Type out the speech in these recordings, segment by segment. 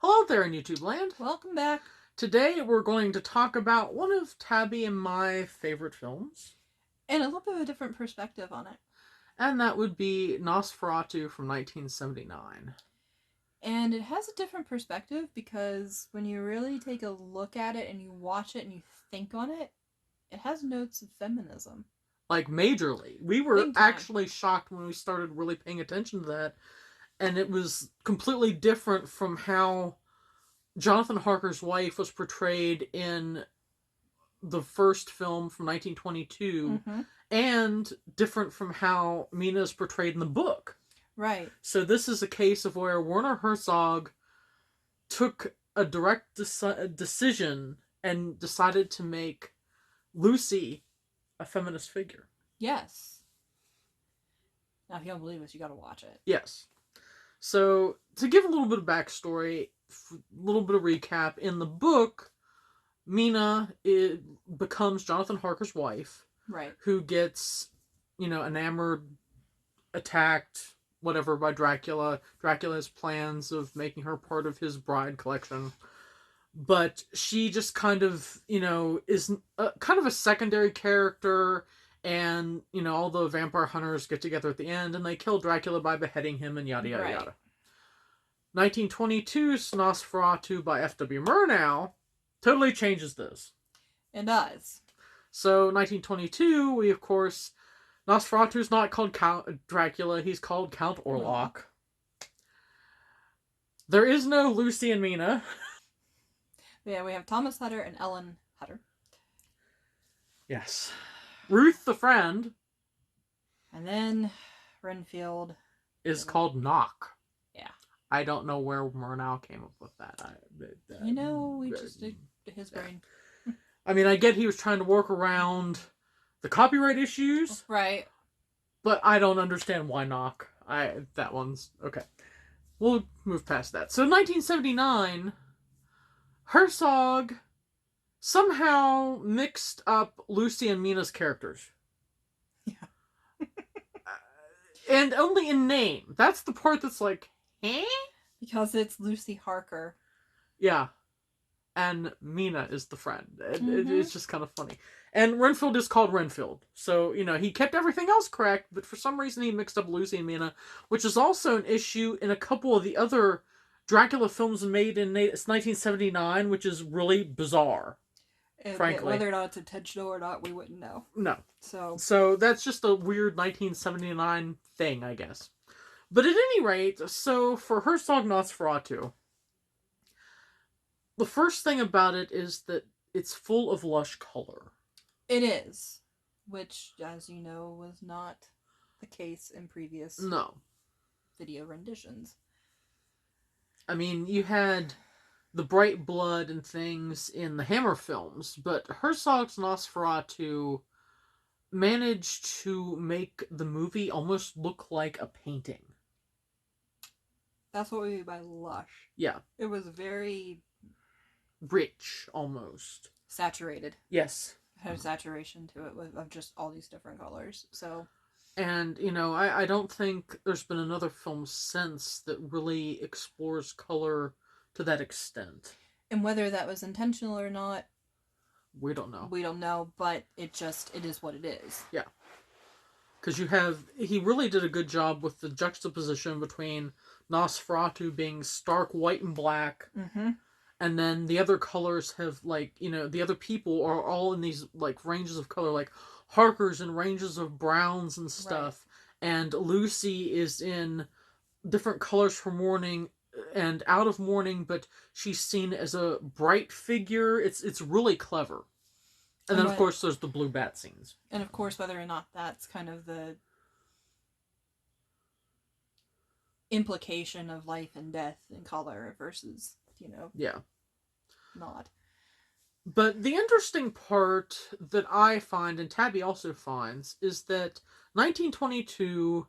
Hello there in YouTube land. Welcome back. Today we're going to talk about one of Tabby and my favorite films. And a little bit of a different perspective on it. And that would be Nosferatu from 1979. And it has a different perspective because when you really take a look at it and you watch it and you think on it, it has notes of feminism. Like, majorly. We were actually shocked when we started really paying attention to that. And it was completely different from how Jonathan Harker's wife was portrayed in the first film from 1922, and different from how Mina is portrayed in the book. Right. So this is a case of where Werner Herzog took a direct decision and decided to make Lucy a feminist figure. Yes. Now, if you don't believe us, you gotta watch it. Yes. So, to give a little bit of backstory, a little bit of recap, in the book, Mina becomes Jonathan Harker's wife. Right. Who gets, enamored, attacked, whatever, by Dracula. Dracula has plans of making her part of his bride collection. But she just kind of, is kind of a secondary character. And, all the vampire hunters get together at the end and they kill Dracula by beheading him and yada, yada, yada. 1922's Nosferatu by F.W. Murnau totally changes this. It does. So, 1922, we, of course, Nosferatu's not called Count Dracula, he's called Count Orlok. There is no Lucy and Mina. Yeah, we have Thomas Hutter and Ellen Hutter. Yes. Ruth the friend. And then Renfield is called Knock. Yeah. I don't know where Murnau came up with that. we just did his brain. I mean, I get he was trying to work around the copyright issues. Right. But I don't understand why Knock. That one's... Okay. We'll move past that. So, 1979, Herzog somehow mixed up Lucy and Mina's characters. Yeah. And only in name. That's the part that's like, eh? Because it's Lucy Harker. Yeah. And Mina is the friend. It's just kind of funny. And Renfield is called Renfield. So, he kept everything else correct, but for some reason he mixed up Lucy and Mina, which is also an issue in a couple of the other Dracula films made in 1979, which is really bizarre. Frankly. Whether or not it's intentional or not, we wouldn't know. No. So that's just a weird 1979 thing, I guess. But at any rate, so for Herzog Nosferatu, the first thing about it is that it's full of lush color. It is. Which, as you know, was not the case in previous video renditions. I mean, you had the bright blood and things in the Hammer films, but Herzog's Nosferatu managed to make the movie almost look like a painting. That's what we mean by lush. Yeah. It was very... rich, almost. Saturated. Yes. It had a saturation to it of just all these different colors, so... And, I don't think there's been another film since that really explores color to that extent. And whether that was intentional or not... we don't know. We don't know, but it is what it is. Yeah. Because he really did a good job with the juxtaposition between Nosferatu being stark white and black, and then the other colors have, the other people are all in these, ranges of color, like Harker's in ranges of browns and stuff, right. And Lucy is in different colors for mourning and out of mourning, but she's seen as a bright figure. It's really clever. And then, of course, there's the blue bat scenes. And, of course, whether or not that's kind of the implication of life and death in color versus, Yeah. not. But the interesting part that I find, and Tabby also finds, is that 1922,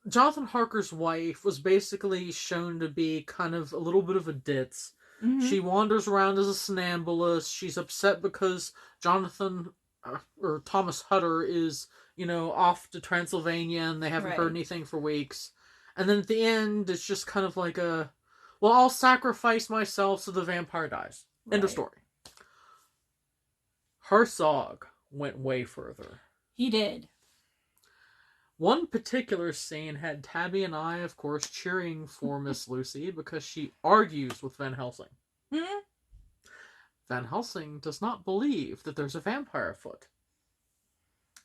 Jonathan Harker's wife was basically shown to be kind of a little bit of a ditz. She wanders around as a somnambulist. She's upset because Jonathan, or Thomas Hutter, is, off to Transylvania and they haven't heard anything for weeks. And then at the end, it's just kind of like a, well, I'll sacrifice myself so the vampire dies. End of story. Herzog went way further. He did. One particular scene had Tabby and I, of course, cheering for Miss Lucy because she argues with Van Helsing. Mm-hmm. Van Helsing does not believe that there's a vampire afoot.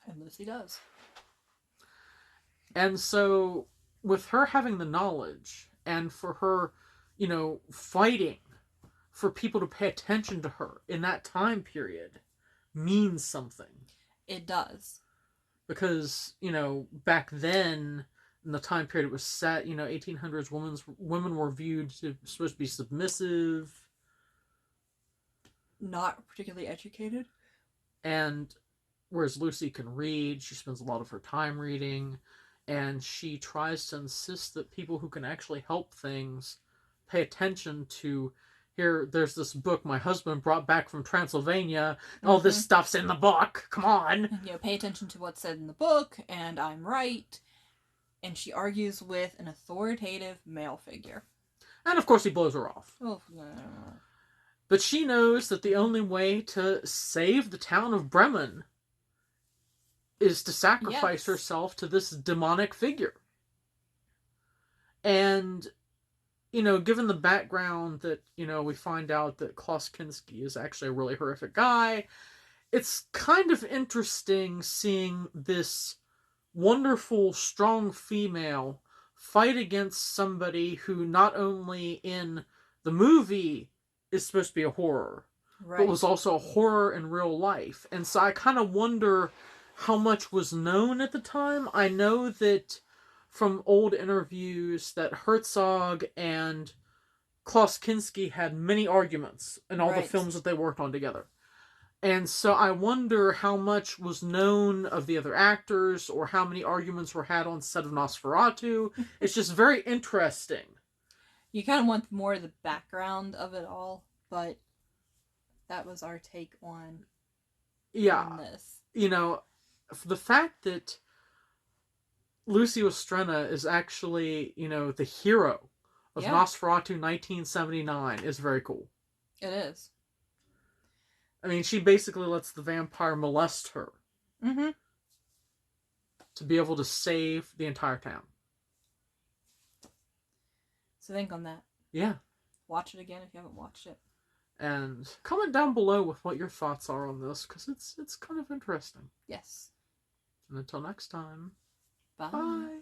And Lucy does. And so, with her having the knowledge, and for her, fighting for people to pay attention to her in that time period, means something. It does. Because, back then, in the time period it was set, 1800s, women were viewed to supposed to be submissive. Not particularly educated. And whereas Lucy can read, she spends a lot of her time reading, and she tries to insist that people who can actually help things pay attention to, here, there's this book my husband brought back from Transylvania. All this stuff's in the book. Come on. Pay attention to what's said in the book, and I'm right. And she argues with an authoritative male figure. And of course he blows her off. Oh. But she knows that the only way to save the town of Bremen is to sacrifice herself to this demonic figure. And, given the background that, we find out that Klaus Kinski is actually a really horrific guy, it's kind of interesting seeing this wonderful, strong female fight against somebody who not only in the movie is supposed to be a horror, but was also a horror in real life. And so I kind of wonder how much was known at the time. I know that from old interviews that Herzog and Klaus Kinski had many arguments in all the films that they worked on together. And so I wonder how much was known of the other actors, or how many arguments were had on set of Nosferatu. It's just very interesting. You kind of want more of the background of it all, but that was our take on this. The fact that Lucy Ostrena is actually, the hero of Nosferatu 1979 is very cool. It is. I mean, she basically lets the vampire molest her. Mm-hmm. To be able to save the entire town. So think on that. Yeah. Watch it again if you haven't watched it. And comment down below with what your thoughts are on this, because it's kind of interesting. Yes. And until next time. Bye. Bye.